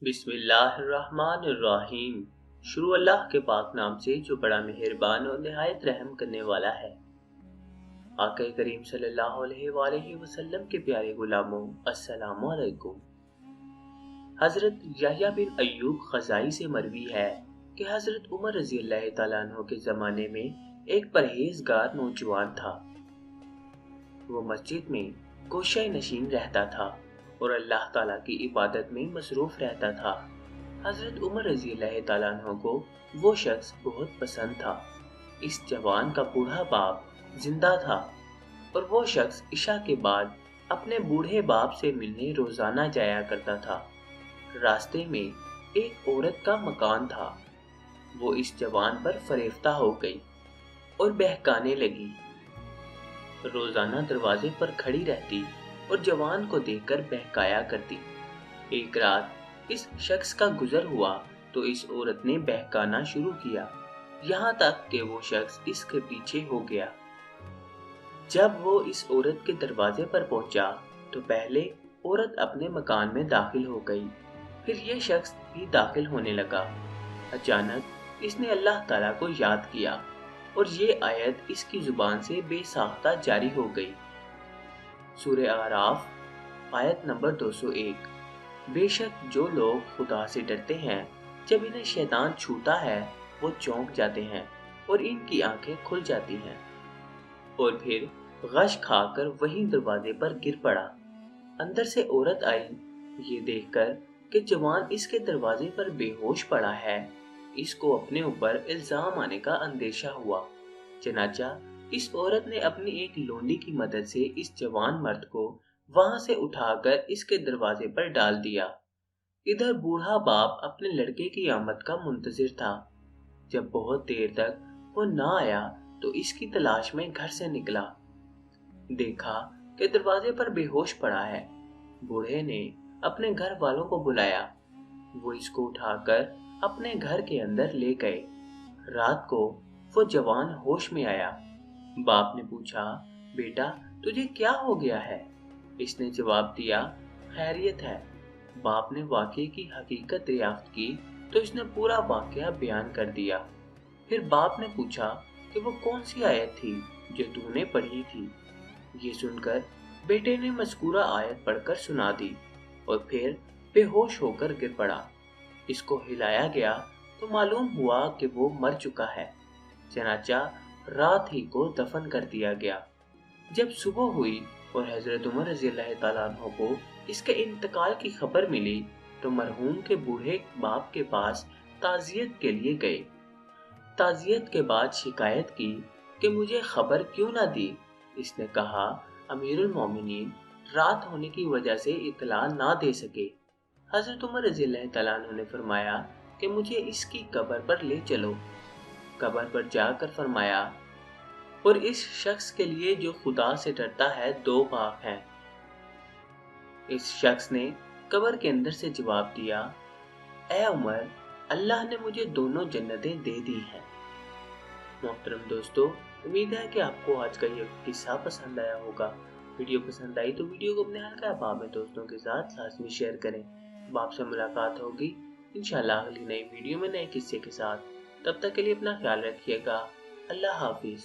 बिस्मिल्लाहिर्रहमानिर्रहीम। शुरू अल्लाह के पाक नाम से जो बड़ा मेहरबान और निहायत रहम करने वाला है। आका करीम सल्लल्लाहु अलैहि वसल्लम के प्यारे गुलामों, अस्सलामु अलैकुम। हजरत यहया बिन अय्यूब खज़ाई से मरवी है कि हजरत उमर रज़ी अल्लाह तआला अन्हु के ज़माने में एक परहेजगार नौजवान था। वो मस्जिद में गोशाए नशीन रहता था और अल्लाह ताला की इबादत में मसरूफ रहता था। हजरत उमर रज़ी अल्लाह तआला अन्हु को वो शख्स बहुत पसंद था। इस जवान का बूढ़ा बाप जिंदा था और वो शख्स इशा के बाद अपने बूढ़े बाप से मिलने रोजाना जाया करता था। रास्ते में एक औरत का मकान था। वो इस जवान पर फरेफ्ता हो गई और बहकाने लगी। रोजाना दरवाजे पर खड़ी रहती और जवान को देखकर बहकाया करती। एक रात इस शख्स का गुजर हुआ तो इस औरत ने बहकाना शुरू किया, यहाँ तक कि वो शख्स इसके पीछे हो गया। जब वो इस औरत के दरवाजे पर पहुंचा तो पहले औरत अपने मकान में दाखिल हो गई, फिर ये शख्स भी दाखिल होने लगा। अचानक इसने अल्लाह ताला को याद किया और ये आयत इसकी जुबान से बेसाख्ता जारी हो गई। सूरह आराफ आयत नंबर 201। बेशक जो लोग खुदा से डरते हैं, जब इन्हें शैतान छूता है वो चौंक जाते हैं और इनकी आंखें खुल जाती हैं। और फिर गश खाकर वहीं दरवाजे पर गिर पड़ा। अंदर से औरत आई। ये देखकर कि जवान इसके दरवाजे पर बेहोश पड़ा है, इसको अपने ऊपर इल्जाम आने का अंदेशा हुआ। चनाचा इस औरत ने अपनी एक लोंडी की मदद से इस जवान मर्द को वहां से उठाकर इसके दरवाजे पर डाल दिया। इधर बूढ़ा बाप अपने लड़के की आमद का मुंतजिर था। जब बहुत देर तक वो ना आया तो इसकी तलाश में घर से निकला। देखा कि दरवाजे पर बेहोश पड़ा है। बूढ़े ने अपने घर वालों को बुलाया। वो इसको उठाकर अपने घर के अंदर ले गए। रात को वो जवान होश में आया। बाप ने पूछा, बेटा तुझे क्या हो गया है? इसने जवाब दिया, खैरियत है। बाप ने वाक़ये की हकीकत दरियाफ्त की तो इसने पूरा वाक़या बयान कर दिया। फिर बाप ने पूछा कि वो कौन सी आयत थी जो तूने पढ़ी थी? ये सुनकर बेटे ने मज़कूरा आयत पढ़कर सुना दी और फिर बेहोश होकर गिर पड़ा। इसको हिलाया गया तो मालूम हुआ कि वो मर चुका है। चनाचा रात ही को दफन कर दिया गया। जब सुबह हुई और हजरत उमर रज़ी अल्लाह तआला अन्हु को इसके इंतकाल की खबर मिली तो मरहूम के बूढ़े बाप के पास ताज़ियत के लिए गए। ताज़ियत के बाद शिकायत की कि मुझे खबर क्यों ना दी। इसने कहा, अमीरुल मोमिनीन रात होने की वजह से इतला ना दे सके। हजरत उमर रज़ी अल्लाह तआला अन्हु ने फरमाया कि मुझे इसकी कब्र पर ले चलो। कब्र पर जाकर फरमाया, और इस शख्स के लिए जो खुदा से डरता है 2 बाग हैं। इस शख्स ने कब्र के अंदर से जवाब दिया, ए उमर, अल्लाह ने मुझे दोनों जन्नतें दे दी हैं। मोहतरम दोस्तों, उम्मीद है कि आपको आज का ये किस्सा पसंद आया होगा। वीडियो पसंद आई तो वीडियो को अपने हल्का अहबाब में दोस्तों के साथ लाजमी शेयर करें। अब आपसे मुलाकात होगी इंशाल्लाह अगली नई वीडियो में नए किस्से के साथ। तब तक के लिए अपना ख्याल रखिएगा। अल्लाह हाफिज।